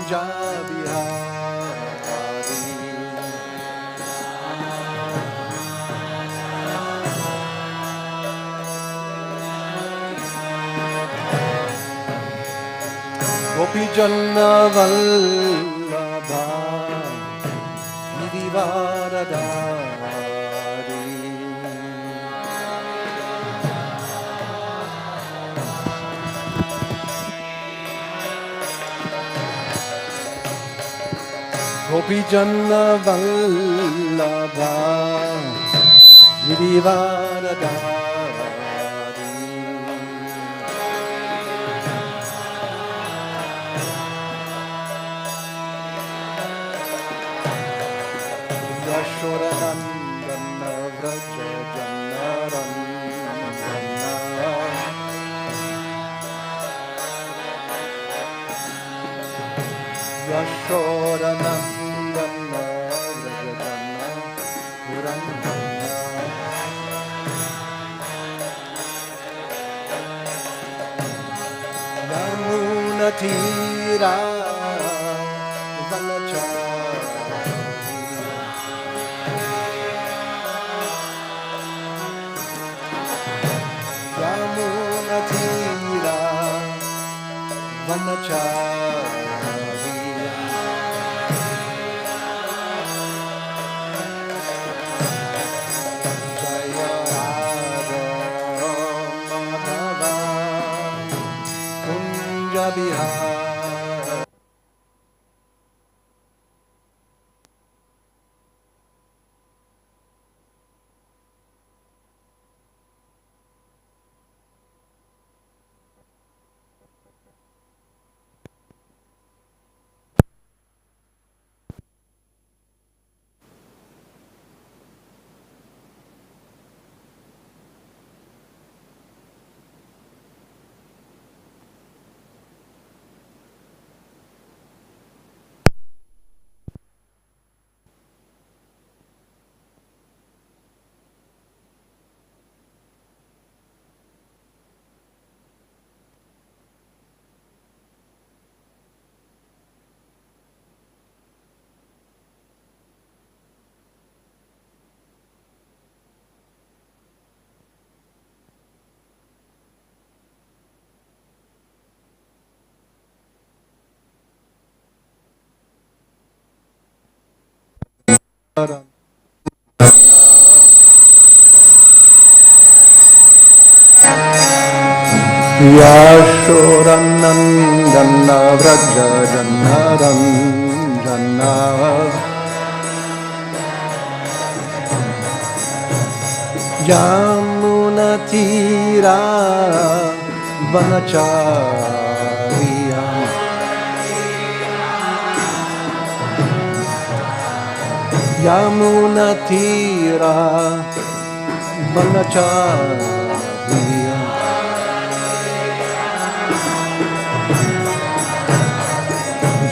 kunja vihari. Gopi Janna Vallabha Giridharadhari. Gopi Janna Vallabha Giridharadhari. Yashodanandana vṛkṣa- mūlam. Yashodanandana vṛkṣa- mūlam. Yamunatira vanacha. Yamunatira vanachari. Jaya Radha Madhava Kunja Vihari. Yashodanandana vṛkṣa- mūlam. Yamunatira vanachari. Yamunatira vanachari.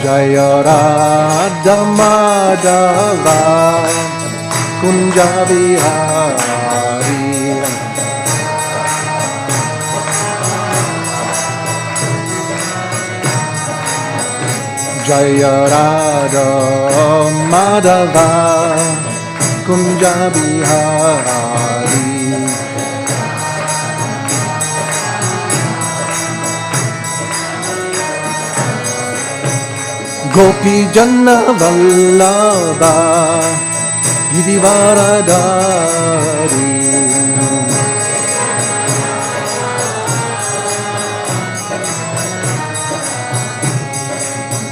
Jaya Radha Madhava Kunja Vihari. Jaya Radha Madhava Kunja Vihari. Gopi Janna Vallabha Giridharadhari.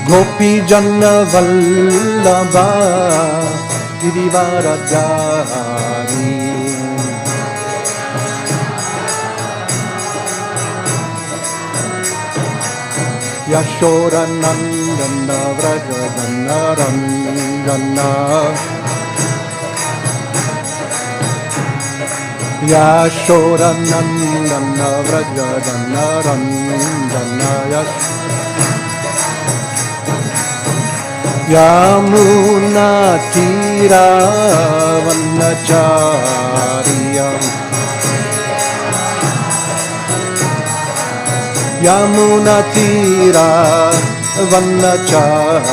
Gopi Janna Vallabha Giridharadhari. Yashodanandana vṛkṣa- mūlam. Yashodanandana vṛkṣa- mūlam. Yamunatira vanachari. Yamunatira Vanacharyam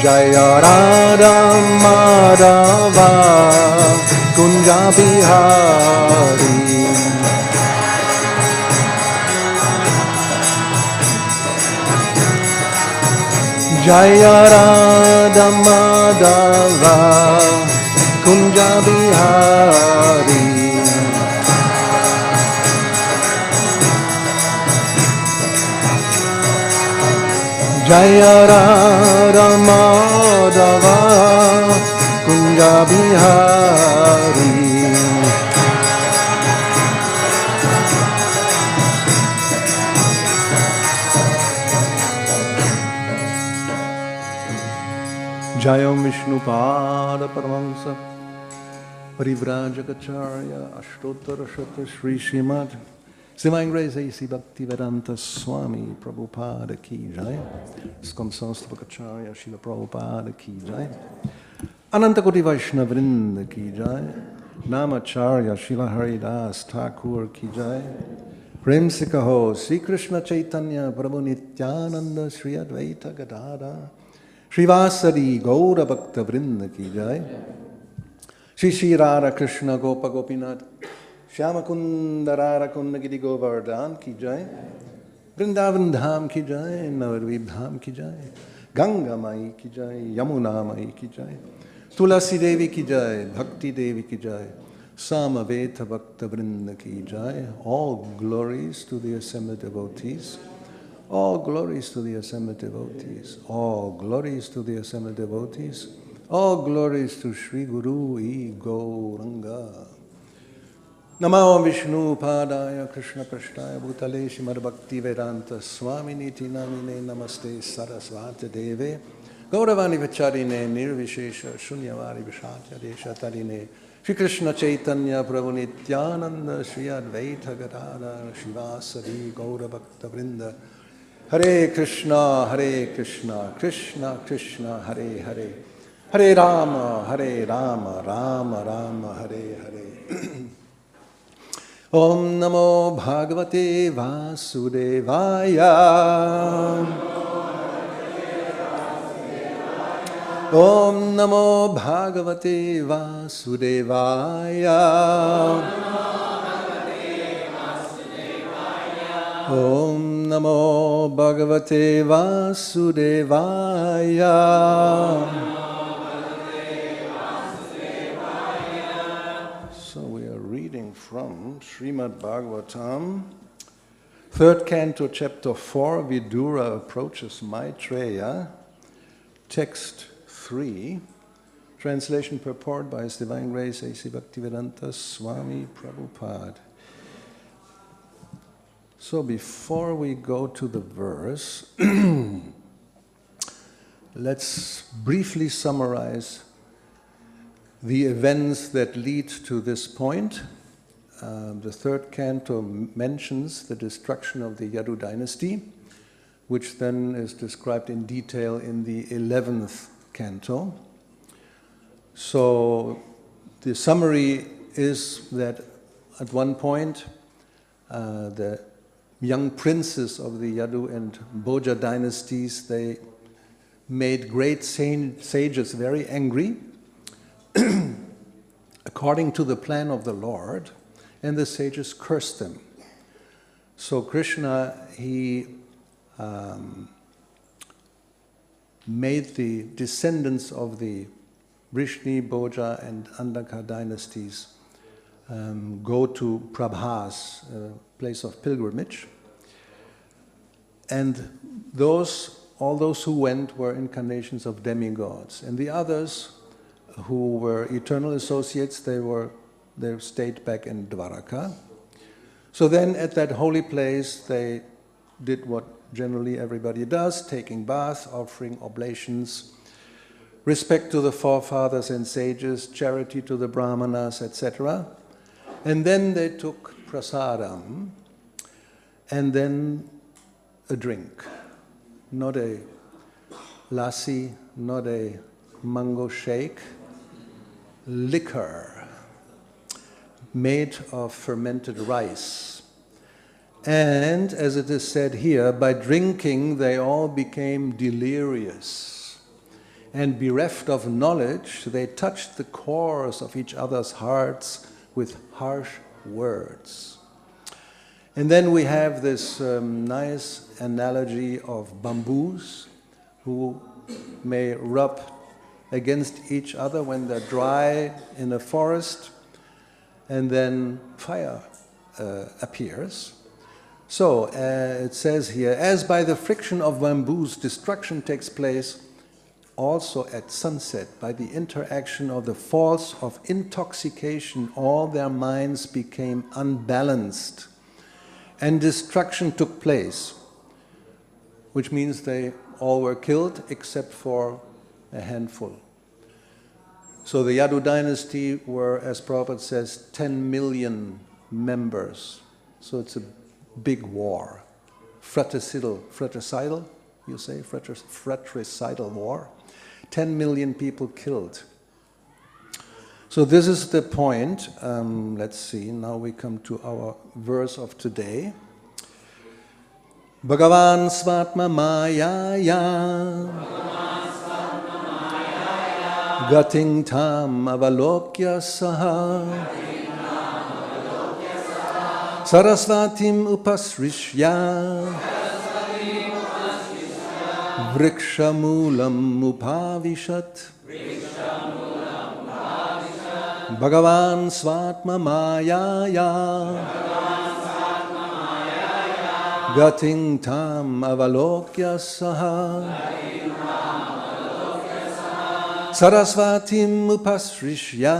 Jaya Radha Madhava Kunja Bihari Jaya Radha Madhava Kunja Bihari Jaya Radha Madhava Kunja Bihari Jayam Vishnupada Paramahamsa Parivrajagacharya Ashtottara Shata Shri Srimad Divine Grace A.C. Bhaktivedanta Swami Prabhupada Ki Jai Skamsastapakacharya Srila Prabhupada Ki Jai Anantakoti Vaishnava Vrinda Ki Jai Namacharya Srila Haridas Thakur Ki Jai Prem Se Kaho Śrī Kṛṣṇa Chaitanya Prabhu Nityananda Shri Advaita Gadada Srivasari Gaura Bhakta Vrinda Ki Jai Shri Shri Radha Krishna Gopa Gopinath Shyama Kunda Radha Kunda Giri Govardhan Ki Jai Vrindavan Dham Ki Jai Navadvip Dham Ki Jai Ganga Mai Ki Jai Yamuna Mai Ki Jai Tulasi Devi Ki Jai Bhakti Devi Ki Jai Samaveta Bhakta Vrinda Ki Jai. All glories to the assembled devotees. All glories to the assembled devotees. All glories to the assembled devotees. All glories to Sri Guru E Gauranga. Namo Vishnu Padaya Krishna Prashtaya Bhutale Śrīmad Bhakti Vedanta Swami Niti Namine Namaste Sarasvatī Deve Gaurvani Vacharine Nirvishesha Shunyavari Vishatya Desha Tarine Śrī Kṛṣṇa Chaitanya Prabhu Nityananda Śrī Advaita Gadada Shivasari Gaura Bhakta Vrinda Hare Krishna Krishna Krishna Hare Hare Hare Rama Rama Rama Hare Hare Om Namo Bhagavate Vasudevaya Om Namo Bhagavate Vasudevaya Om Namo Bhagavate Vasudevaya So we are reading from Srimad Bhagavatam, 3rd Canto, Chapter 4, Vidura approaches Maitreya, Text 3, translation purport by His Divine Grace A.C. Bhaktivedanta Swami Prabhupada. So before we go to the verse, let's briefly summarize the events that lead to this point. The 3rd canto mentions the destruction of the Yadu dynasty, which then is described in detail in the 11th canto. So the summary is that at one point the young princes of the Yadu and Bhoja dynasties, they made great sages very angry according to the plan of the Lord, and the sages cursed them. So Krishna, he made the descendants of the Vrishni, Bhoja and Andaka dynasties go to Prabhāsa, a place of pilgrimage. And all those who went were incarnations of demigods. And the others who were eternal associates, they stayed back in Dvaraka. So then at that holy place, they did what generally everybody does, taking baths, offering oblations, respect to the forefathers and sages, charity to the brahmanas, etc. And then they took prasadam, and then a drink. Not a lassi, not a mango shake, liquor made of fermented rice. And, as it is said here, by drinking they all became delirious. And bereft of knowledge, they touched the cores of each other's hearts with harsh words. And then we have this nice analogy of bamboos who may rub against each other when they're dry in a forest, and then fire appears. So it says here, as by the friction of bamboos destruction takes place, also at sunset, by the interaction of the force of intoxication, all their minds became unbalanced, and destruction took place, which means they all were killed except for a handful. So the Yadu dynasty were, as Prabhupada says, 10 million members. So it's a big war. Fratricidal, you say? Fratricidal war. 10 million people killed. So this is the point. Let's see, now we come to our verse of today. Bhagavān svātma-māyāyā gatim tam avalokya saha sarasvatīm upaspṛśya vṛkṣa-mūlam upāviśat bhagavān svātma-māyāyā gatim tam avalokya saha sarasvatīm upaspṛśya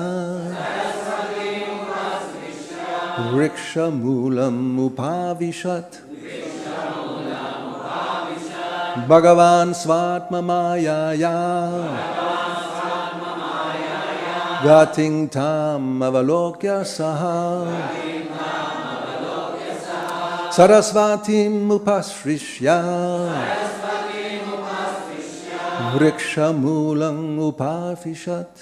vṛkṣa-mūlam upāviśat bhagavān svātma-māyāyā gatim tam avalokya saha sarasvatīm upaspṛśya vṛkṣa-mūlam upāviśat.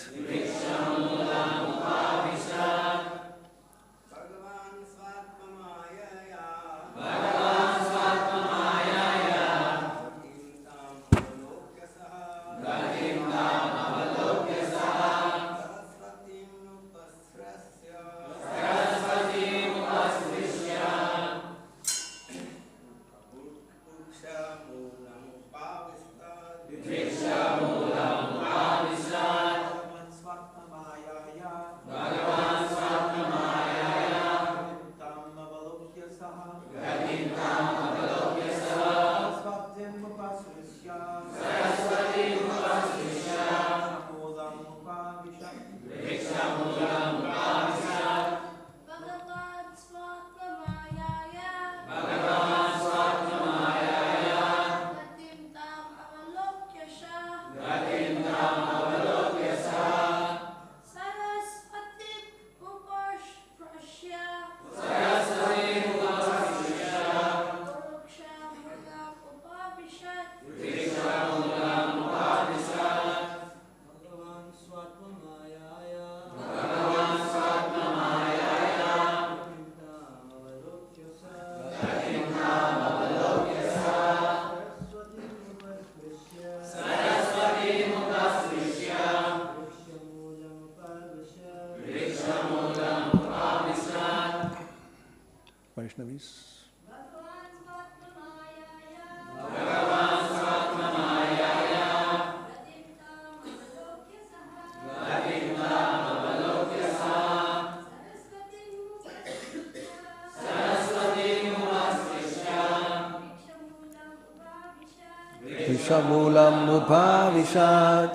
Vṛkṣa-mūlam upāviśat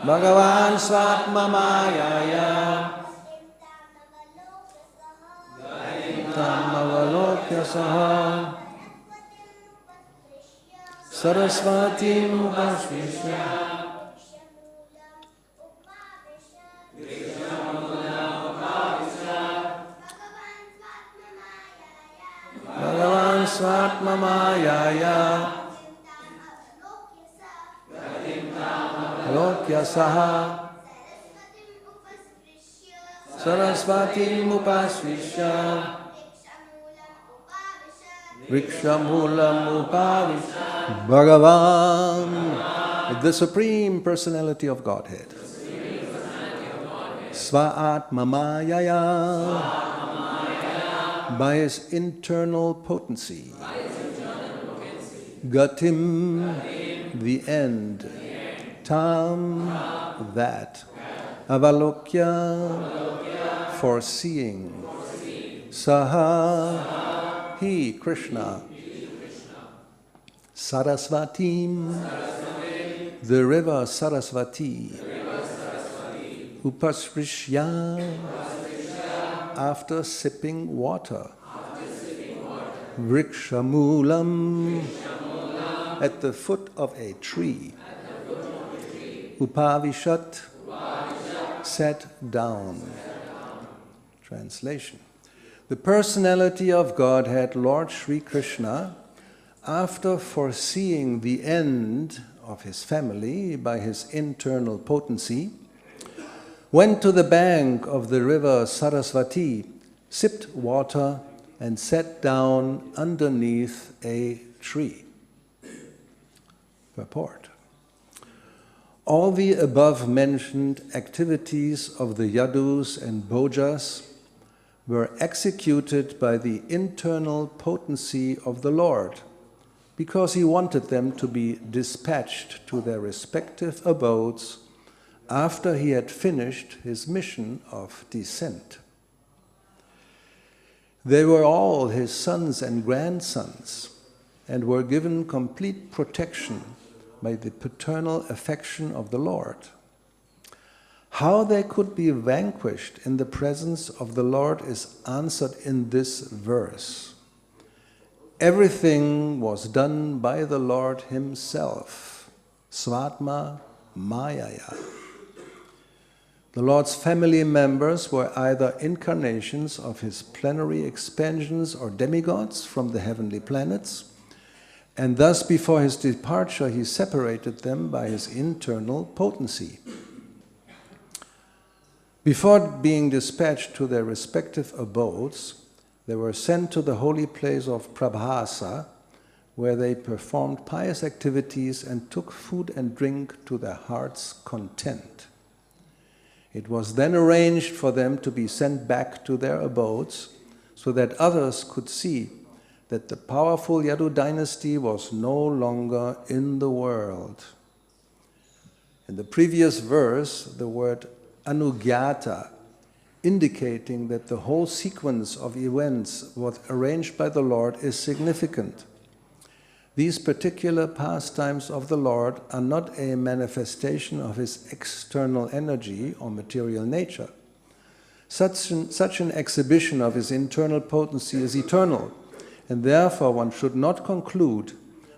bhagavān svātma-māyāyā gatim avalokya saha sarasvatīm upaspṛśya bhagavān svātma-māyāyā avalokya saha sarasvatīm upaspṛśya, vṛkṣa-mūlam upāviśat, bhagavān, the Supreme Personality of Godhead, sva-ātma-māyāyā, by his internal potency, gatim, the end, tam, that, avalokya, foreseeing, saha, he, Krishna, sarasvatīm, the river Sarasvatī, upaspṛśya, after sipping water, vṛkṣa-mūlam, at the foot of a tree, upāviśat, sat down. Translation. The personality of Godhead, Lord Śrī Kṛṣṇa, after foreseeing the end of his family by his internal potency, went to the bank of the river Sarasvatī, sipped water, and sat down underneath a tree. Purport. All the above-mentioned activities of the Yadus and Bhojas were executed by the internal potency of the Lord, because he wanted them to be dispatched to their respective abodes after he had finished his mission of descent. They were all his sons and grandsons, and were given complete protection by the paternal affection of the Lord. How they could be vanquished in the presence of the Lord is answered in this verse. Everything was done by the Lord himself, svātma-māyāyā. The Lord's family members were either incarnations of his plenary expansions or demigods from the heavenly planets, and thus before his departure he separated them by his internal potency. Before being dispatched to their respective abodes, they were sent to the holy place of Prabhāsa, where they performed pious activities and took food and drink to their heart's content. It was then arranged for them to be sent back to their abodes, so that others could see that the powerful Yadu dynasty was no longer in the world. In the previous verse, the word anugyata, indicating that the whole sequence of events was arranged by the Lord, is significant. These particular pastimes of the Lord are not a manifestation of his external energy or material nature. Such an exhibition of his internal potency is eternal, and therefore one should not conclude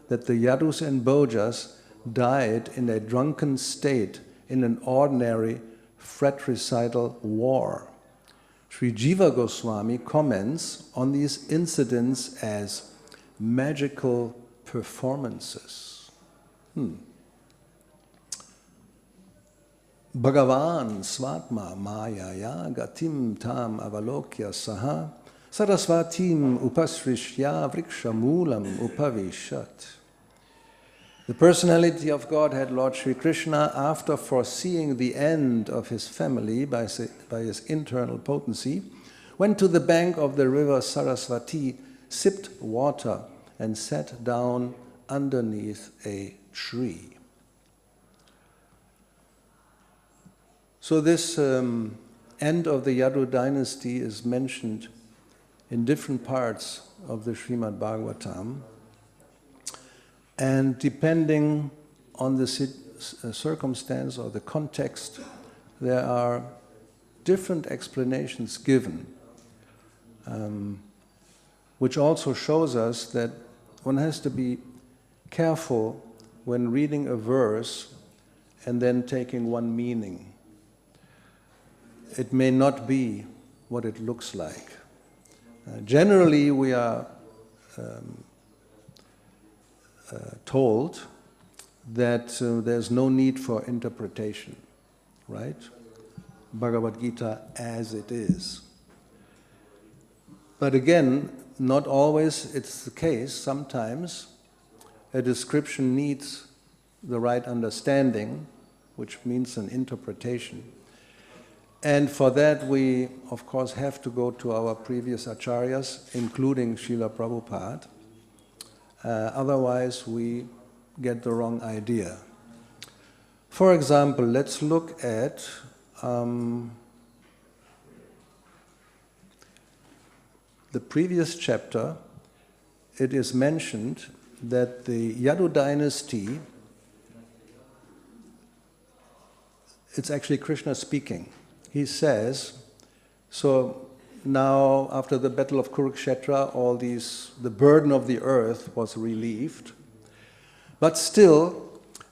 that the Yadus and Bhojas died in a drunken state in an ordinary fratricidal war. Śrī Jīva Gosvāmī comments on these incidents as magical performances. Bhagavān svātma-māyāyā gatim tam avalokya saha sarasvatīm upaspṛśya vṛkṣa-mūlam upāviśat. The personality of Godhead, Lord Śrī Kṛṣṇa, after foreseeing the end of his family by his internal potency, went to the bank of the river Sarasvatī, sipped water, and sat down underneath a tree. So this end of the Yadu dynasty is mentioned in different parts of the Srimad Bhagavatam, and depending on the circumstance or the context, there are different explanations given, which also shows us that one has to be careful when reading a verse and then taking one meaning. It may not be what it looks like. Generally, we are told that there's no need for interpretation, right? Bhagavad Gita as it is. But again, not always it's the case. Sometimes a description needs the right understanding, which means an interpretation. And for that we, of course, have to go to our previous acharyas, including Srila Prabhupada. Otherwise we get the wrong idea. For example, let's look at the previous chapter. It is mentioned that the Yadu dynasty, it's actually Krishna speaking. He says, so now after the battle of Kurukshetra, the burden of the earth was relieved, but still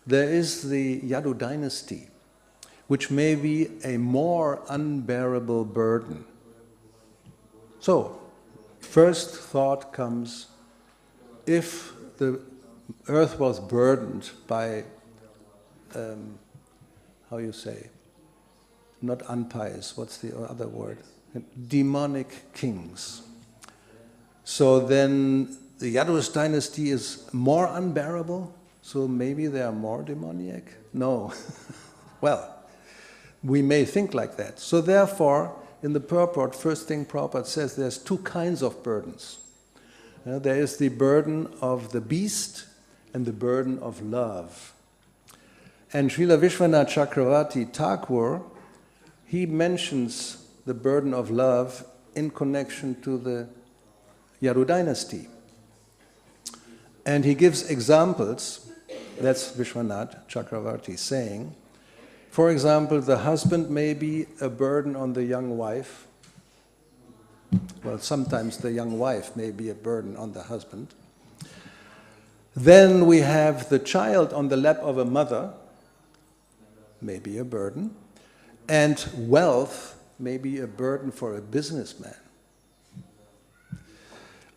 there is the Yadu dynasty, which may be a more unbearable burden. So, first thought comes, if the earth was burdened by, how you say, not unpious, what's the other word? Demonic kings. So then the Yadus dynasty is more unbearable, so maybe they are more demoniac? No. Well, we may think like that. So therefore, in the Purport, first thing Prabhupada says, there's two kinds of burdens. There is the burden of the beast and the burden of love. And Srila Vishwanath Chakravarti Thakur, he mentions the burden of love in connection to the Yadu dynasty. And he gives examples, that's Vishwanath Chakravarti saying, for example, the husband may be a burden on the young wife. Well, sometimes the young wife may be a burden on the husband. Then we have the child on the lap of a mother, may be a burden. And wealth may be a burden for a businessman.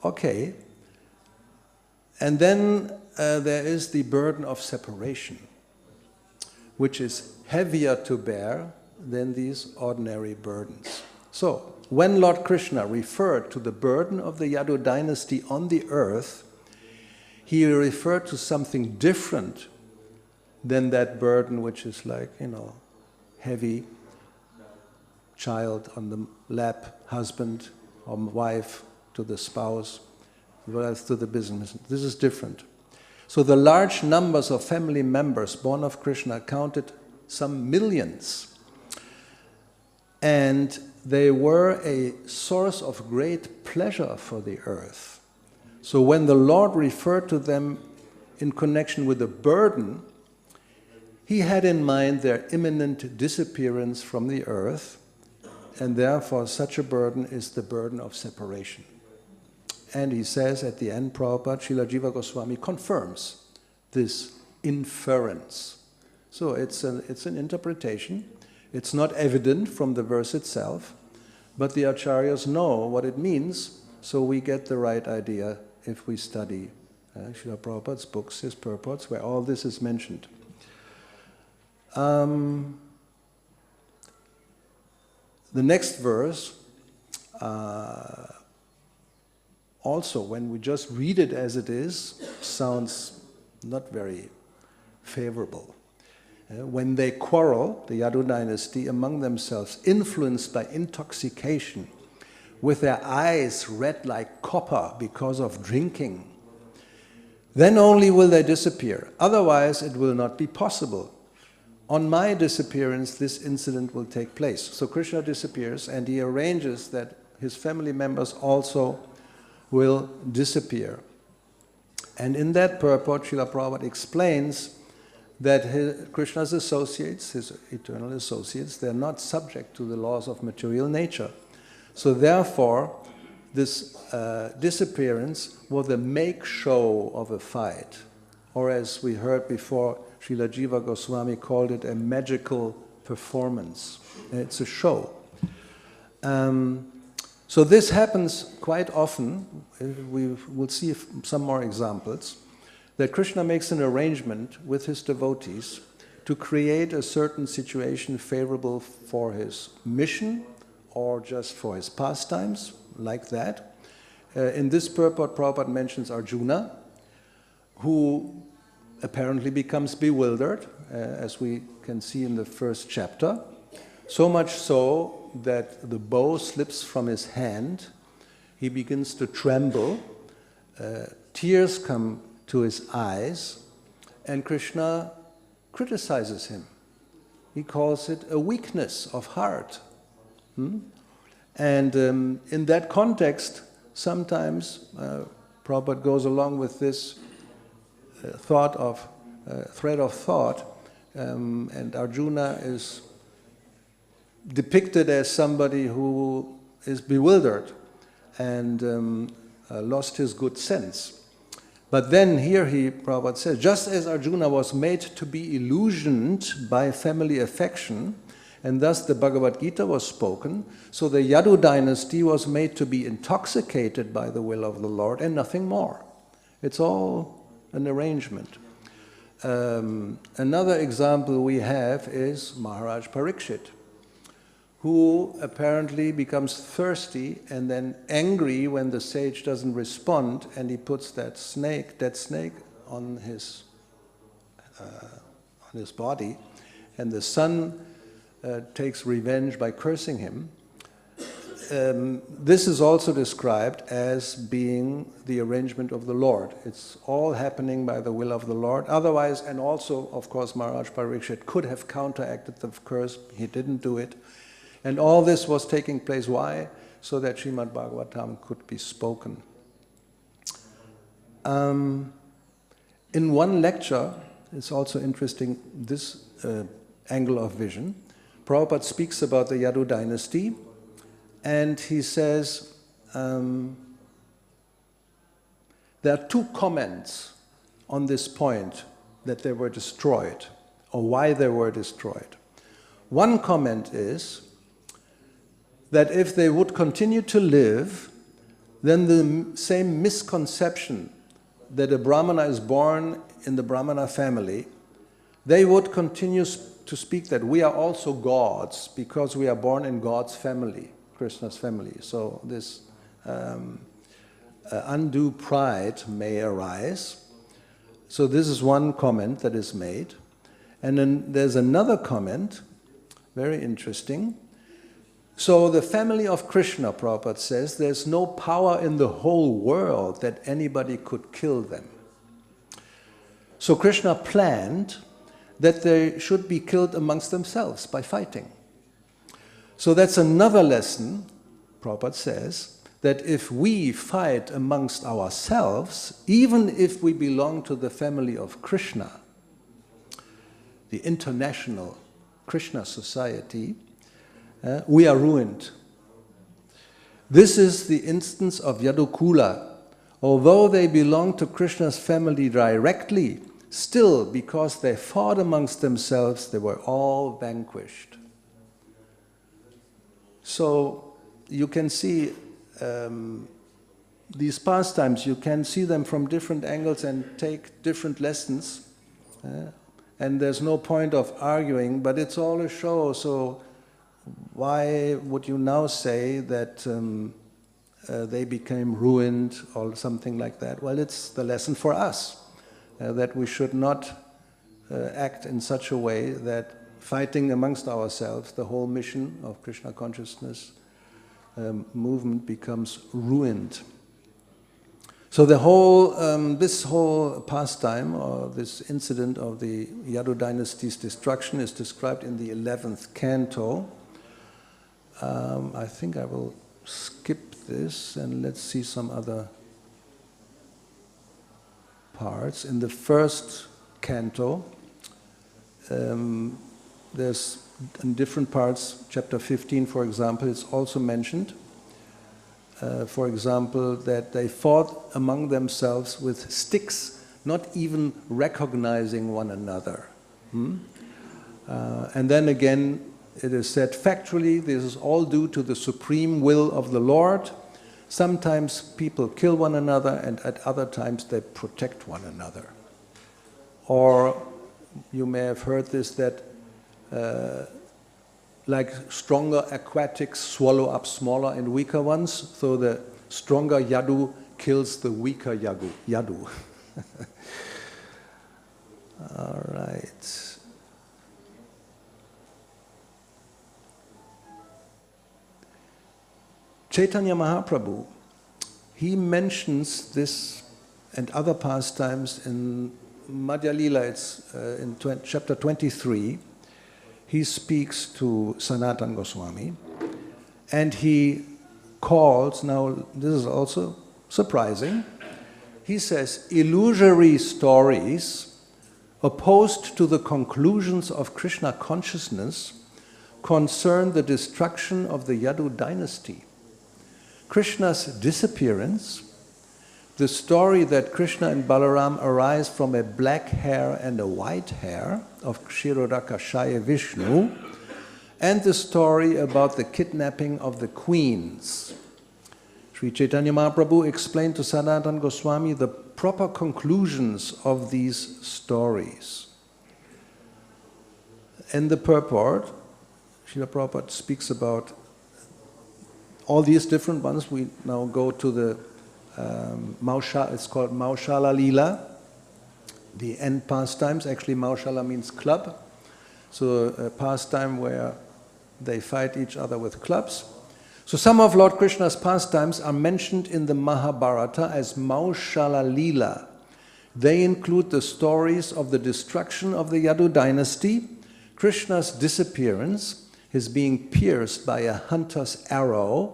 Okay. And then there is the burden of separation, which is heavier to bear than these ordinary burdens. So, when Lord Krishna referred to the burden of the Yadu dynasty on the earth, he referred to something different than that burden which is like, heavy, child on the lap, husband or wife to the spouse, wealth to the business. This is different. So the large numbers of family members born of Krishna counted some millions. And they were a source of great pleasure for the earth. So when the Lord referred to them in connection with the burden, he had in mind their imminent disappearance from the earth, and therefore such a burden is the burden of separation. And he says at the end, Prabhupada, Śrī Jīva Gosvāmī confirms this inference. So it's an interpretation. It's not evident from the verse itself, but the acharyas know what it means, so we get the right idea if we study Srila Prabhupada's books, his purports, where all this is mentioned. The next verse, also when we just read it as it is, sounds not very favorable. When they quarrel, the Yadu dynasty, among themselves, influenced by intoxication, with their eyes red like copper because of drinking, then only will they disappear. Otherwise, it will not be possible. On my disappearance, this incident will take place. So Krishna disappears, and he arranges that his family members also will disappear. And in that purport, Srila Prabhupada explains that Krishna's associates, his eternal associates, they're not subject to the laws of material nature. So therefore, this disappearance was a make-show of a fight. Or as we heard before, Śrī Jīva Gosvāmī called it a magical performance. It's a show. So this happens quite often. We will see some more examples. That Krishna makes an arrangement with his devotees to create a certain situation favorable for his mission or just for his pastimes, like that. In this purport, Prabhupada mentions Arjuna, who apparently becomes bewildered, as we can see in the first chapter. So much so that the bow slips from his hand, he begins to tremble, tears come to his eyes, and Krishna criticizes him. He calls it a weakness of heart. And in that context, sometimes Prabhupada goes along with this thread of thought, and Arjuna is depicted as somebody who is bewildered and lost his good sense. But then here Prabhupada says, just as Arjuna was made to be illusioned by family affection, and thus the Bhagavad Gita was spoken, so the Yadu dynasty was made to be intoxicated by the will of the Lord and nothing more. It's all an arrangement. Another example we have is Maharaj Parikshit, who apparently becomes thirsty and then angry when the sage doesn't respond, and he puts that dead snake on his body, and the son takes revenge by cursing him. This is also described as being the arrangement of the Lord. It's all happening by the will of the Lord. Otherwise, and also, of course, Maharaj Parikshit could have counteracted the curse. He didn't do it. And all this was taking place, why? So that Srimad Bhagavatam could be spoken. In one lecture, it's also interesting, this angle of vision, Prabhupada speaks about the Yadu dynasty, and he says, there are two comments on this point that they were destroyed, or why they were destroyed. One comment is that if they would continue to live, then the same misconception that a Brahmana is born in the Brahmana family, they would continue to speak that we are also gods because we are born in God's family, Krishna's family. So this undue pride may arise. So this is one comment that is made. And then there's another comment, very interesting. So the family of Krishna, Prabhupada says, there's no power in the whole world that anybody could kill them. So Krishna planned that they should be killed amongst themselves by fighting. So that's another lesson, Prabhupada says, that if we fight amongst ourselves, even if we belong to the family of Krishna, the international Krishna society, we are ruined. This is the instance of Yadukula. Although they belong to Krishna's family directly, still, because they fought amongst themselves, they were all vanquished. So you can see these pastimes, you can see them from different angles and take different lessons. And there's no point of arguing, but it's all a show. So why would you now say that they became ruined or something like that? Well, it's the lesson for us, that we should not act in such a way that fighting amongst ourselves, the whole mission of Krishna consciousness movement becomes ruined. So the whole, this whole pastime, or this incident of the Yadu dynasty's destruction is described in the 11th canto. I think I will skip this and let's see some other parts. In the first canto, there's in different parts, chapter 15 for example, it's also mentioned. For example, that they fought among themselves with sticks, not even recognizing one another. And then again, it is said factually, this is all due to the supreme will of the Lord. Sometimes people kill one another, and at other times they protect one another. Or you may have heard this, that like stronger aquatics swallow up smaller and weaker ones, so the stronger yadu kills the weaker yadu. All right. Chaitanya Mahaprabhu, he mentions this and other pastimes in Madhya Lila. It's in chapter 23. He speaks to Sanatana Goswami, and he calls, now this is also surprising, he says, illusory stories opposed to the conclusions of Krishna consciousness concern the destruction of the Yadu dynasty. Krishna's disappearance, the story that Krishna and Balaram arise from a black hair and a white hair of Kshirodakashaya Vishnu, and the story about the kidnapping of the queens. Sri Chaitanya Mahaprabhu explained to Sanatana Goswami the proper conclusions of these stories. In the Purport, Srila Prabhupada speaks about all these different ones. We now go to the it's called Maushala Lila, the end pastimes. Actually, Maushala means club. So a pastime where they fight each other with clubs. So some of Lord Krishna's pastimes are mentioned in the Mahabharata as Maushala Lila. They include the stories of the destruction of the Yadu dynasty, Krishna's disappearance, his being pierced by a hunter's arrow,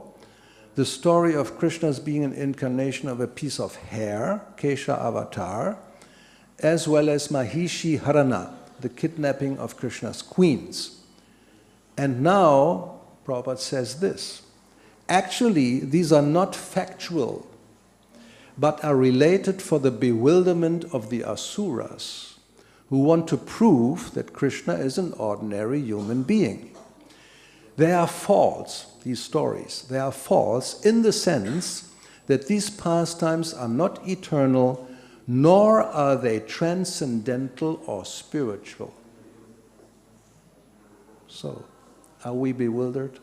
the story of Krishna's being an incarnation of a piece of hair, Kesha avatar, as well as Mahishi Harana, the kidnapping of Krishna's queens. And now, Prabhupada says this, actually, these are not factual, but are related for the bewilderment of the asuras, who want to prove that Krishna is an ordinary human being. They are false, these stories. They are false in the sense that these pastimes are not eternal, nor are they transcendental or spiritual. So, are we bewildered?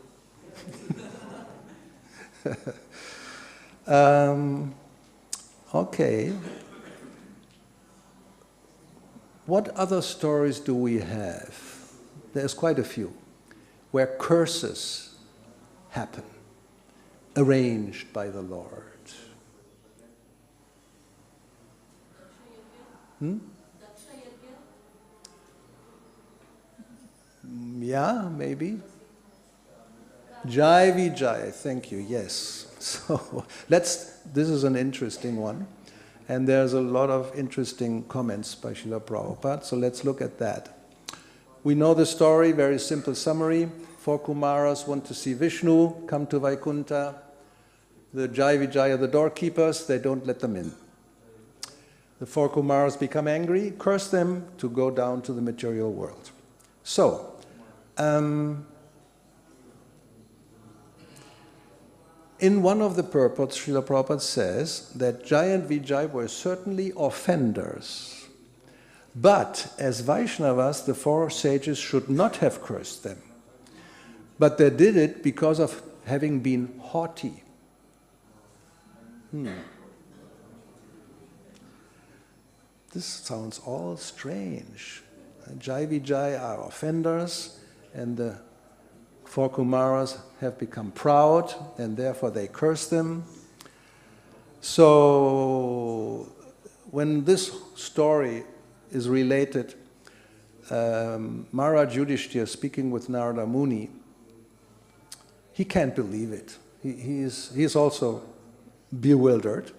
Okay. What other stories do we have? There's quite a few, where curses happen, arranged by the Lord. Yeah, maybe. Jai Vijay, thank you, yes. So this is an interesting one. And there's a lot of interesting comments by Srila Prabhupada, so let's look at that. We know the story, very simple summary. 4 Kumaras want to see Vishnu, come to Vaikunta. The Jai Vijaya, the doorkeepers, they don't let them in. The 4 Kumaras become angry, curse them to go down to the material world. So, in one of the purports, Srila Prabhupada says that Jai and Vijay were certainly offenders, but as Vaishnavas, the 4 sages should not have cursed them. But they did it because of having been haughty. This sounds all strange. Jai Vijay are offenders, and the 4 Kumaras have become proud, and therefore they curse them. So, when this story is related, Maharaj Yudhishthira, speaking with Narada Muni, he can't believe it. He is also bewildered,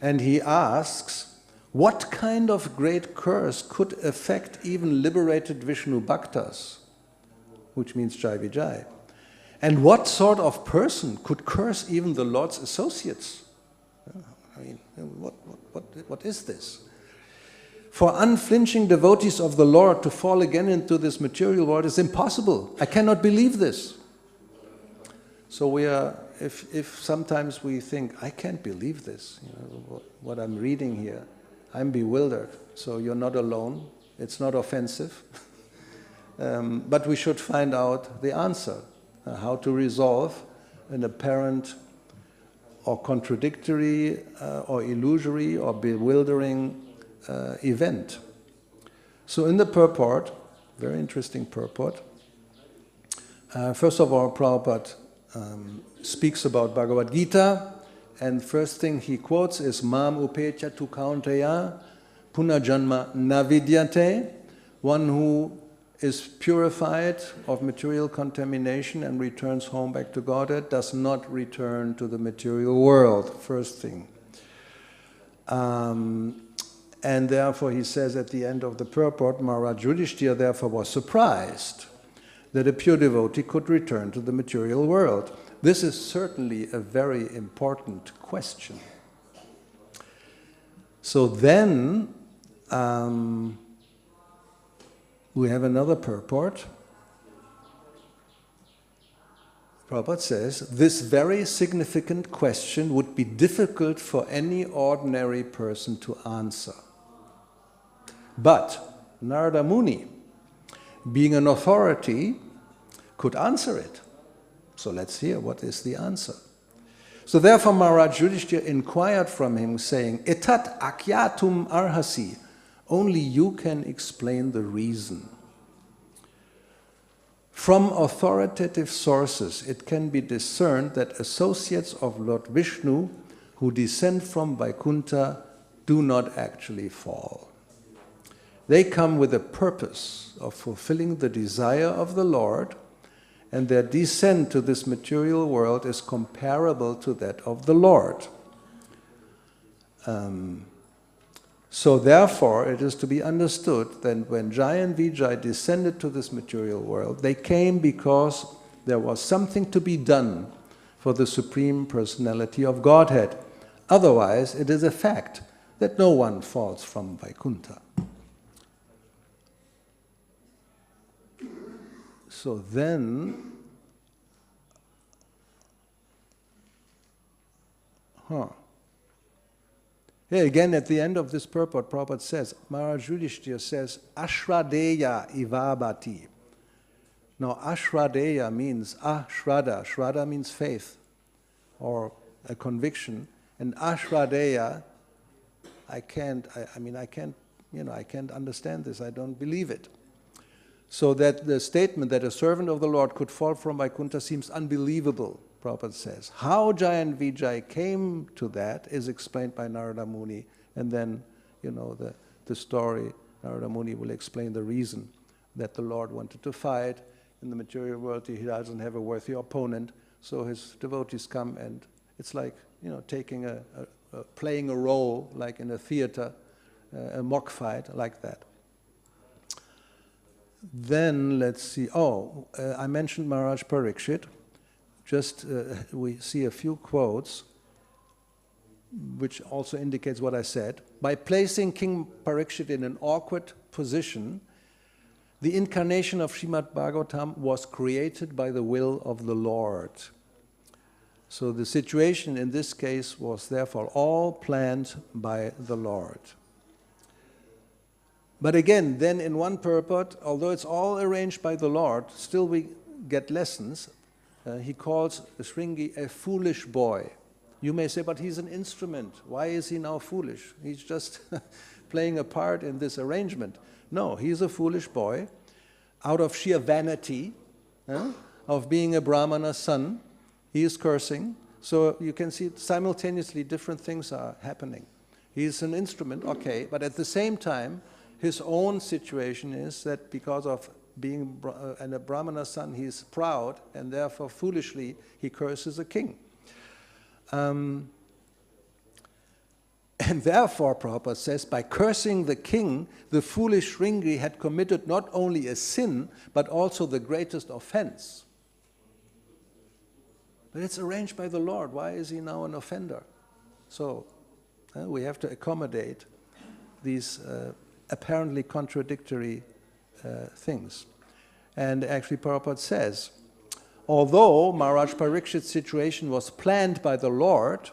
and he asks, what kind of great curse could affect even liberated Vishnu Bhaktas, which means Jai Vijay? And what sort of person could curse even the Lord's associates? I mean, what is this? For unflinching devotees of the Lord to fall again into this material world is impossible. I cannot believe this. So we are, if sometimes we think, I can't believe this, what I'm reading here, I'm bewildered. So you're not alone. It's not offensive. But we should find out the answer, how to resolve an apparent or contradictory or illusory or bewildering event. So in the purport, very interesting purport, first of all, Prabhupada speaks about Bhagavad Gita, and first thing he quotes is Mam upecha tu kaunteya punajanma navidyate, one who is purified of material contamination and returns home back to Godhead does not return to the material world, first thing. And therefore he says at the end of the purport, Maharaj Yudhishthira therefore was surprised that a pure devotee could return to the material world. This is certainly a very important question. So then we have another purport. Prabhupada says, this very significant question would be difficult for any ordinary person to answer. But Narada Muni, being an authority, could answer it. So let's hear what is the answer. So therefore Maharaj Yudhishthira inquired from him, saying, Etat akyatum arhasi, only you can explain the reason. From authoritative sources, it can be discerned that associates of Lord Vishnu who descend from Vaikuntha do not actually fall. They come with the purpose of fulfilling the desire of the Lord, and their descent to this material world is comparable to that of the Lord. So therefore, it is to be understood that when Jai and Vijay descended to this material world, they came because there was something to be done for the Supreme Personality of Godhead. Otherwise, it is a fact that no one falls from Vaikuntha. So then, here again at the end of this purport, Prabhupada says, Maharaj Yudhishthira says, Ashradeya ivabhati. Now Ashradeya means Ashraddha. Shraddha means faith or a conviction. And Ashradeya, I can't understand this, I don't believe it. So that the statement that a servant of the Lord could fall from Vaikuntha seems unbelievable, Prabhupada says. How Jai and Vijay came to that is explained by Narada Muni, and then, the story, Narada Muni will explain the reason that the Lord wanted to fight. In the material world, he doesn't have a worthy opponent, so his devotees come, and it's like, taking playing a role, like in a theater, a mock fight, like that. Then let's see, I mentioned Maharaj Parikshit. We see a few quotes, which also indicates what I said. By placing King Parikshit in an awkward position, the incarnation of Srimad Bhagavatam was created by the will of the Lord. So the situation in this case was therefore all planned by the Lord. But again, then in one purport, although it's all arranged by the Lord, still we get lessons. He calls Shringi a foolish boy. You may say, but he's an instrument. Why is he now foolish? He's just playing a part in this arrangement. No, he's a foolish boy out of sheer vanity of being a Brahmana's son. He is cursing. So you can see simultaneously different things are happening. He's an instrument, okay, but at the same time, his own situation is that because of being a Brahmana's son, he's proud, and therefore foolishly he curses a king. And therefore, Prabhupada says, by cursing the king, the foolish Shringi had committed not only a sin, but also the greatest offense. But it's arranged by the Lord. Why is he now an offender? So we have to accommodate these apparently contradictory things. And actually Prabhupada says, although Maharaj Parikshit's situation was planned by the Lord,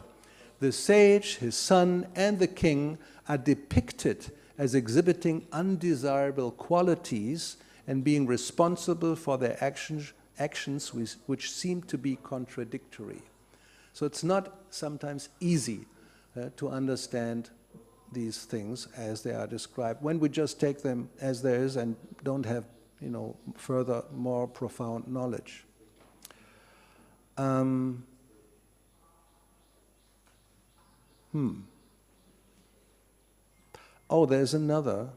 the sage, his son, and the king are depicted as exhibiting undesirable qualities and being responsible for their actions which seem to be contradictory. So it's not sometimes easy to understand these things as they are described when we just take them as there is and don't have, further, more profound knowledge. Oh, there's another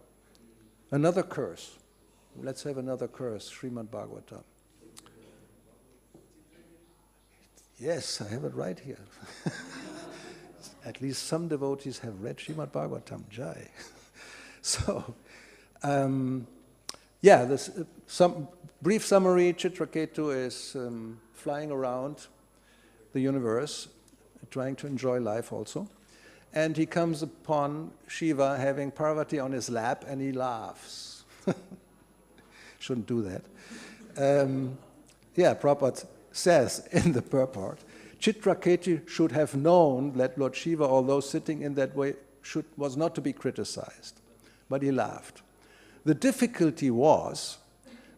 curse. Let's have another curse, Srimad Bhagavatam. Yes, I have it right here. At least some devotees have read Srimad Bhagavatam, Jai. So, some brief summary. Chitraketu is flying around the universe, trying to enjoy life also. And he comes upon Shiva having Parvati on his lap, and he laughs. Shouldn't do that. Prabhupada says in the purport, Chitraketu should have known that Lord Shiva, although sitting in that way, was not to be criticized. But he laughed. The difficulty was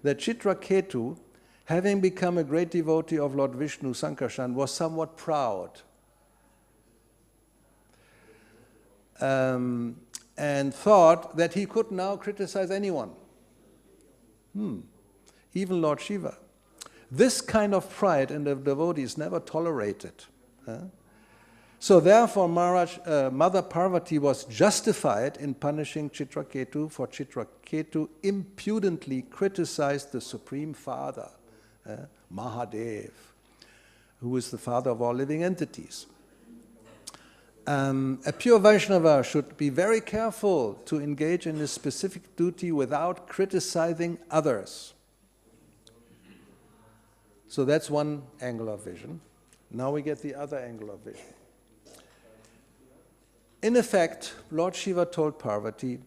that Chitraketu, having become a great devotee of Lord Vishnu, Sankarshan, was somewhat proud. And thought that he could now criticize anyone. Even Lord Shiva. This kind of pride in the devotees never tolerated. So therefore Mother Parvati was justified in punishing Chitraketu, for Chitraketu impudently criticized the Supreme Father, Mahadev, who is the father of all living entities. A pure Vaishnava should be very careful to engage in his specific duty without criticizing others. So that's one angle of vision. Now we get the other angle of vision. In effect, Lord Shiva told Parvati,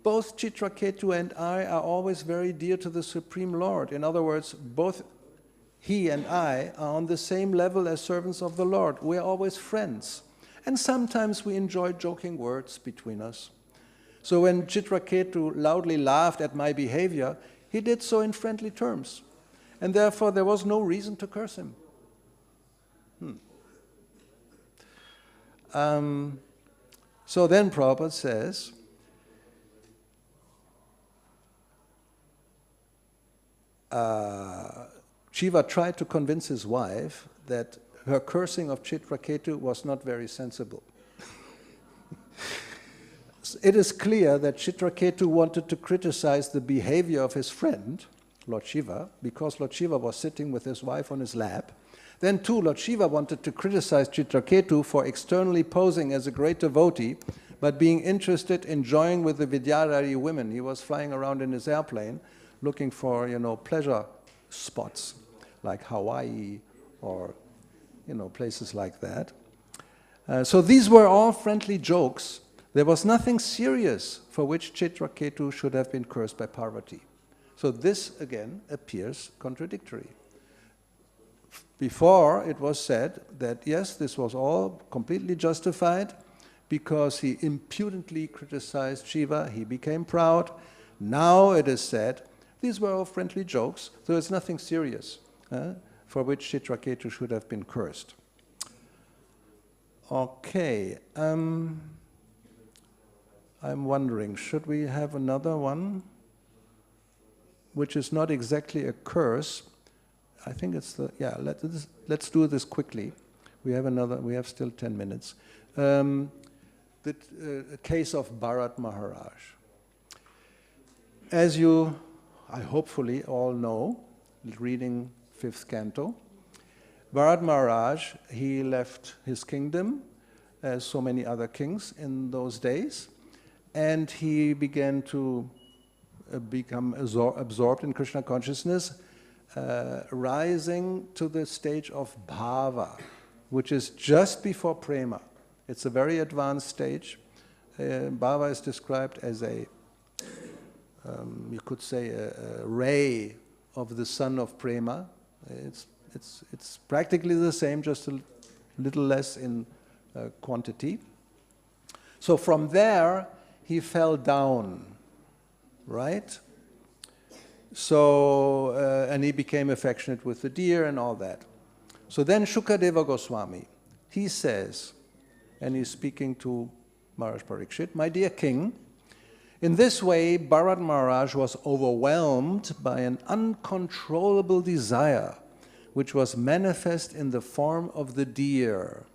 both Chitraketu and I are always very dear to the Supreme Lord. In other words, both he and I are on the same level as servants of the Lord. We are always friends. And sometimes we enjoy joking words between us. So when Chitraketu loudly laughed at my behavior, he did so in friendly terms. And therefore there was no reason to curse him. So then Prabhupada says, Shiva tried to convince his wife that her cursing of Chitraketu was not very sensible. It is clear that Chitraketu wanted to criticize the behavior of his friend, Lord Shiva, because Lord Shiva was sitting with his wife on his lap. Then too, Lord Shiva wanted to criticize Chitraketu for externally posing as a great devotee, but being interested in joining with the Vidyadhari women. He was flying around in his airplane looking for, pleasure spots like Hawaii or places like that. So these were all friendly jokes. There was nothing serious for which Chitraketu should have been cursed by Parvati. So this, again, appears contradictory. Before, it was said that, yes, this was all completely justified because he impudently criticized Shiva, he became proud. Now it is said, these were all friendly jokes, so it's nothing serious. For which Chitraketu should have been cursed. Okay, I'm wondering, should we have another one, which is not exactly a curse? I think it's let's do this quickly. We have still 10 minutes. The case of Bharat Maharaj. As you, I hopefully all know, reading 5th canto, Bharat Maharaj, he left his kingdom, as so many other kings in those days, and he began to become absorbed in Krishna consciousness, rising to the stage of bhava, which is just before prema. It's a very advanced stage. Bhava is described as you could say, a ray of the sun of prema. It's practically the same, just a little less in quantity. So from there, he fell down, right? So, and he became affectionate with the deer and all that. So then Shukadeva Goswami, he says, and he's speaking to Maharaj Parikshit, "My dear king, in this way Bharat Maharaj was overwhelmed by an uncontrollable desire, which was manifest in the form of the deer.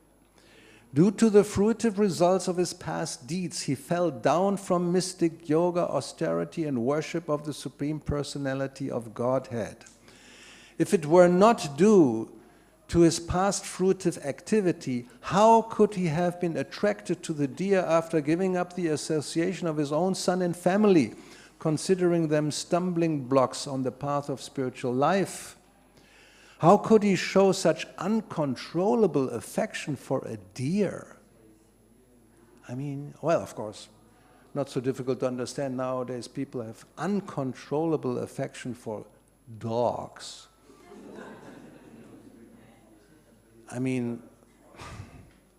Due to the fruitive results of his past deeds, he fell down from mystic yoga, austerity, and worship of the Supreme Personality of Godhead. If it were not due to his past fruitive activity, how could he have been attracted to the deer after giving up the association of his own son and family, considering them stumbling blocks on the path of spiritual life? How could he show such uncontrollable affection for a deer?" I mean, well, of course, not so difficult to understand nowadays. People have uncontrollable affection for dogs. I mean,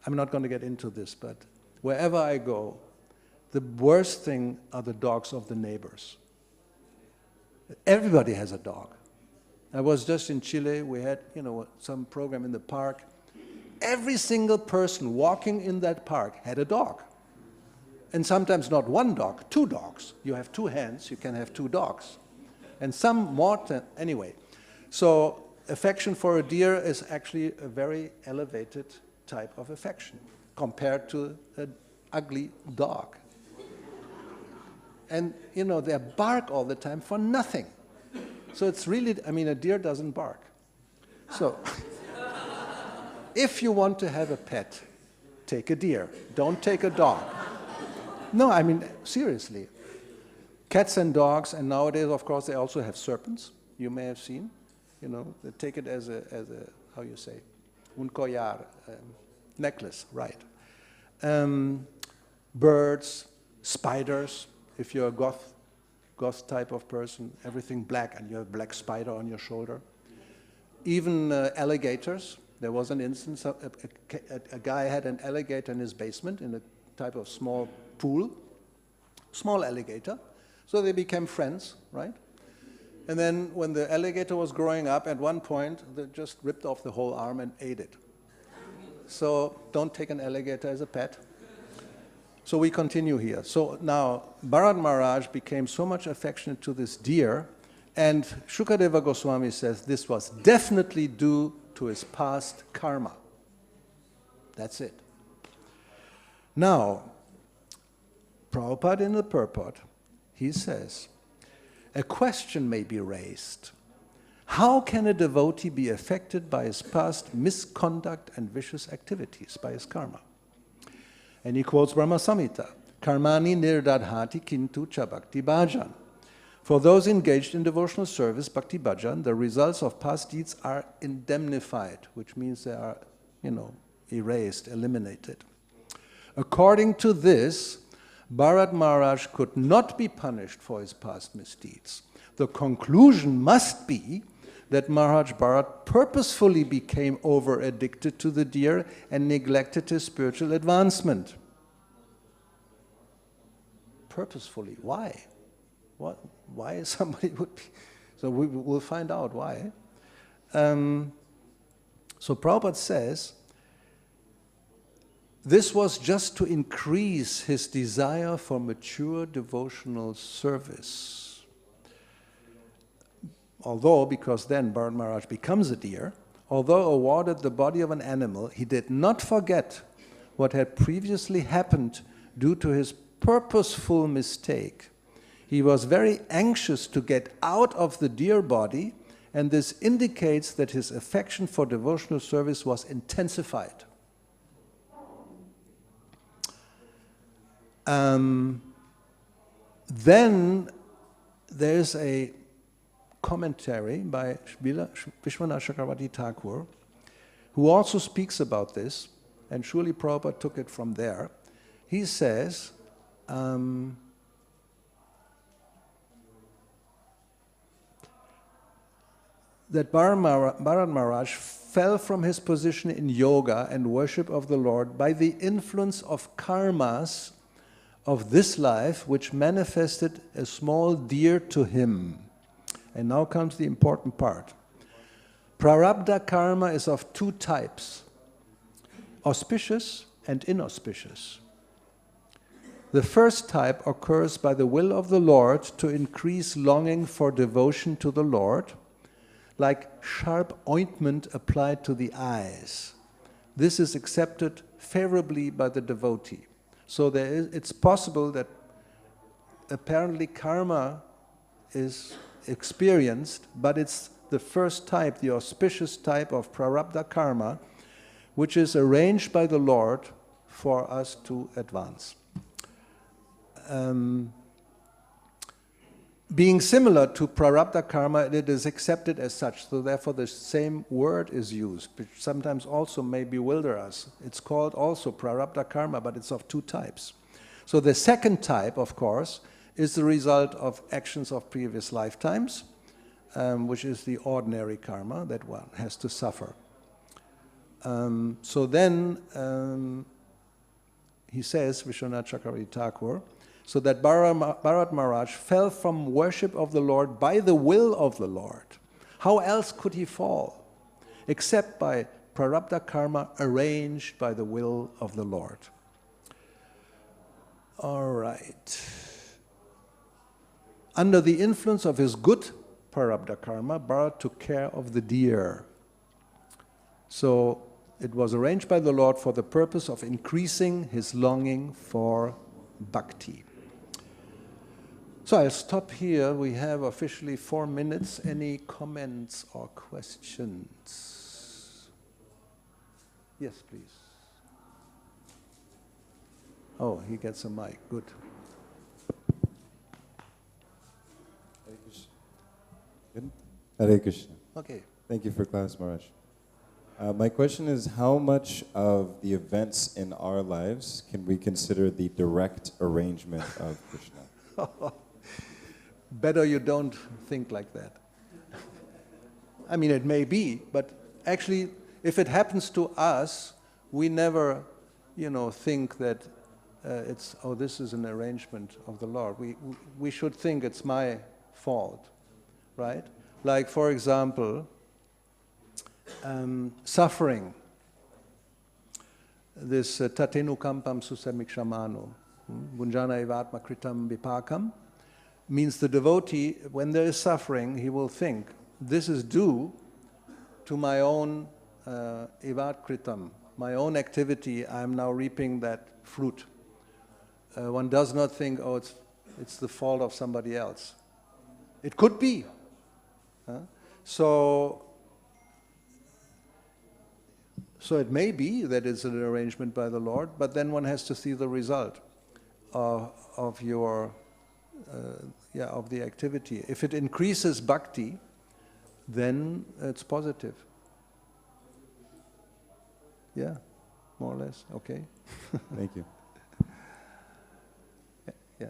I'm not going to get into this, but wherever I go, the worst thing are the dogs of the neighbors. Everybody has a dog. I was just in Chile. We had, some program in the park. Every single person walking in that park had a dog. And sometimes not one dog, two dogs. You have two hands, you can have two dogs. And some more, anyway. So affection for a deer is actually a very elevated type of affection compared to an ugly dog. And, they bark all the time for nothing. So it's really, a deer doesn't bark. So if you want to have a pet, take a deer. Don't take a dog. No, seriously. Cats and dogs, and nowadays, of course, they also have serpents. You may have seen. They take it as a how you say, un collar, necklace, right. Birds, spiders, if you're a goth type of person, everything black, and you have a black spider on your shoulder. Even alligators. There was an instance, a guy had an alligator in his basement in a type of small pool, small alligator. So they became friends, right? And then when the alligator was growing up, at one point, they just ripped off the whole arm and ate it. So don't take an alligator as a pet. So we continue here. So now, Bharat Maharaj became so much affectionate to this deer, and Shukadeva Goswami says this was definitely due to his past karma. That's it. Now, Prabhupada in the Purport, he says, a question may be raised. How can a devotee be affected by his past misconduct and vicious activities, by his karma? And he quotes Brahma Samhita, Karmani nirdadhati kintu cha bhakti bhajan. For those engaged in devotional service, bhakti bhajan, the results of past deeds are indemnified, which means they are, erased, eliminated. According to this, Bharat Maharaj could not be punished for his past misdeeds. The conclusion must be that Maharaj Bharat purposefully became over-addicted to the deer and neglected his spiritual advancement. Purposefully. Why? Why somebody would be... So we'll find out why. So Prabhupada says, this was just to increase his desire for mature devotional service. Although, because then Bharat Maharaj becomes a deer, although awarded the body of an animal, he did not forget what had previously happened due to his purposeful mistake. He was very anxious to get out of the deer body, and this indicates that his affection for devotional service was intensified. Then there's a commentary by Vishwanath Chakravarti Thakur, who also speaks about this, and surely Prabhupada took it from there. He says, that Bharat Maharaj fell from his position in yoga and worship of the Lord by the influence of karmas of this life which manifested a small deer to him. And now comes the important part. Prarabdha karma is of two types, auspicious and inauspicious. The first type occurs by the will of the Lord to increase longing for devotion to the Lord, like sharp ointment applied to the eyes. This is accepted favorably by the devotee. So it's possible that apparently karma is experienced, but it's the first type, the auspicious type of prarabdha karma, which is arranged by the Lord for us to advance. Being similar to prarabdha karma, it is accepted as such, so therefore the same word is used, which sometimes also may bewilder us. It's called also prarabdha karma, but it's of two types. So the second type, of course, is the result of actions of previous lifetimes, which is the ordinary karma that one has to suffer. So then, he says, Vishwanath Chakravarti Thakur, so that Bharat Maharaj fell from worship of the Lord by the will of the Lord. How else could he fall? Except by prarabdha karma arranged by the will of the Lord. All right. Under the influence of his good prarabdha karma, Bharat took care of the deer. So it was arranged by the Lord for the purpose of increasing his longing for bhakti. So I'll stop here. We have officially 4 minutes. Any comments or questions? Yes, please. Oh, he gets a mic. Good. Hare Krishna. Good? Hare Krishna. Okay. Thank you for class, Maharaj. My question is, how much of the events in our lives can we consider the direct arrangement of Krishna? Better you don't think like that. I mean, it may be, but actually, if it happens to us, we never, think that this is an arrangement of the Lord. We should think it's my fault, right? Like, for example, suffering. This tatenukampam susamikshamano, bunjana evatma kritam vipakam, means the devotee, when there is suffering, he will think, this is due to my own evat kritam, my own activity. I am now reaping that fruit. One does not think, it's the fault of somebody else. It could be. So it may be that it's an arrangement by the Lord, but then one has to see the result of the activity. If it increases bhakti, then it's positive. Yeah, more or less. Okay. Thank you. Yeah.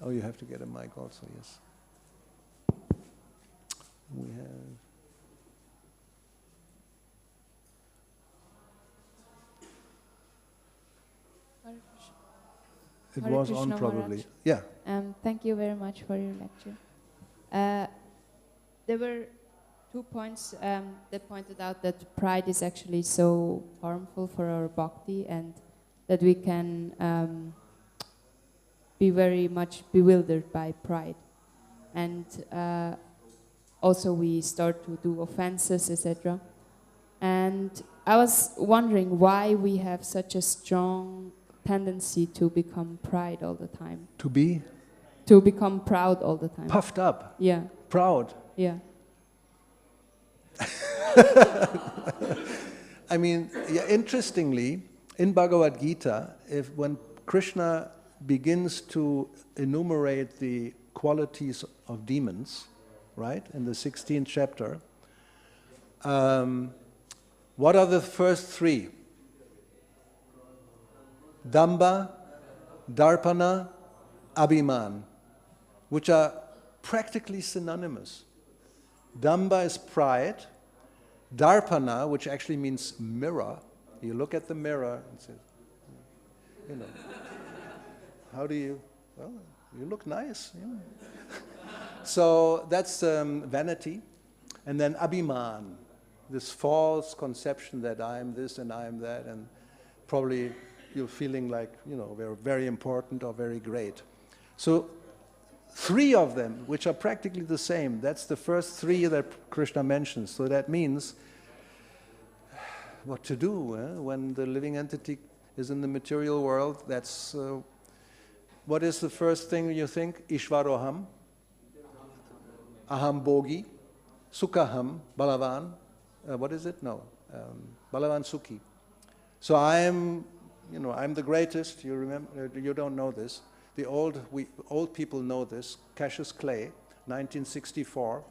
Oh, you have to get a mic also, yes. We have... It Hare was Krishna, on probably. Maharaj. Yeah. Thank you very much for your lecture. There were 2 points that pointed out that pride is actually so harmful for our bhakti, and that we can be very much bewildered by pride. And also we start to do offenses, etc. And I was wondering why we have such a strong tendency to become pride all the time. To be? To become proud all the time. Puffed up. Yeah. Proud. Yeah. I mean, interestingly, in Bhagavad Gita, when Krishna begins to enumerate the qualities of demons, right, in the 16th chapter, what are the first 3? Damba, Darpana, Abhiman, which are practically synonymous. Damba is pride. Darpana, which actually means mirror. You look at the mirror and say, how do you, well, you look nice. You know. So that's vanity. And then abhiman, this false conception that I'm this and I'm that, and probably you're feeling like, we're very important or very great. So 3 of them, which are practically the same, that's the first 3 that Krishna mentions. So that means what to do when the living entity is in the material world. That's what is the first thing you think? Ishvaroham, aham bogi, sukhaham, bhagavān. What is it? No, bhagavān sukhi. So I'm the greatest. You remember? You don't know this. The old people know this. Cassius Clay, 1964,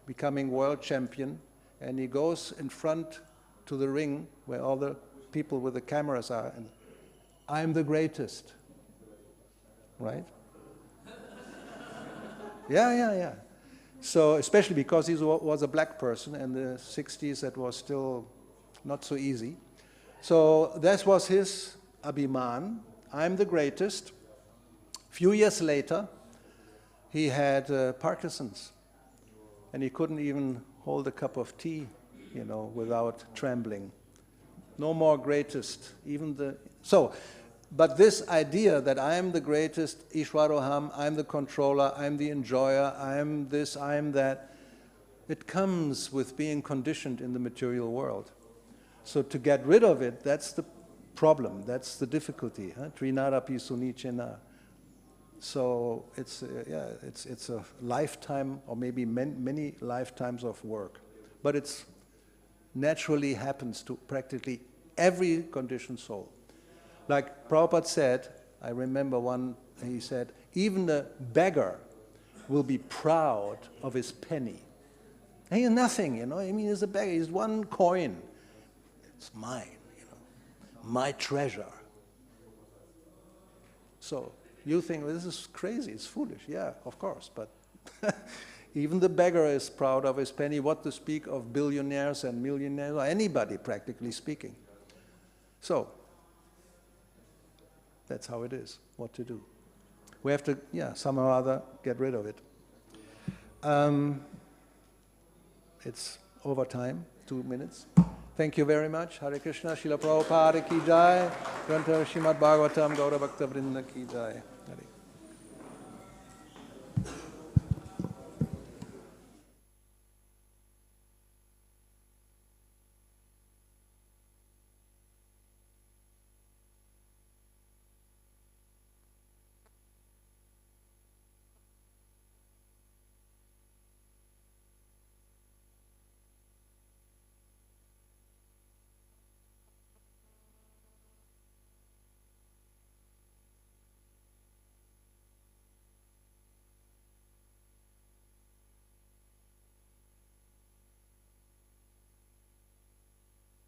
becoming world champion, and he goes in front to the ring where all the people with the cameras are, and I'm the greatest. Right? Yeah. So especially because he was a black person in the 60s, that was still not so easy. So that was his abhiman. I'm the greatest. Few years later, he had Parkinson's, and he couldn't even hold a cup of tea, without trembling. No more greatest. But this idea that I am the greatest, Ishwaroham, I'm the controller, I'm the enjoyer, I'm this, I'm that, it comes with being conditioned in the material world. So to get rid of it, that's the problem, that's the difficulty. Trinarapi sunichena. So it's a lifetime, or maybe many lifetimes of work. But it's naturally happens to practically every conditioned soul. Like Prabhupada said, I remember he said, even a beggar will be proud of his penny. And he's nothing, he's a beggar, he's 1 coin. It's mine, my treasure. So you think, well, this is crazy, it's foolish. Yeah, of course, but even the beggar is proud of his penny. What to speak of billionaires and millionaires, or anybody practically speaking. So that's how it is, what to do. We have to, somehow or other, get rid of it. It's over time, 2 minutes. Thank you very much. Hare Krishna, Śrīla Prabhupada ki jai. Grantha Srimad Bhagavatam, Gaura Bhakta Vrinda ki jai.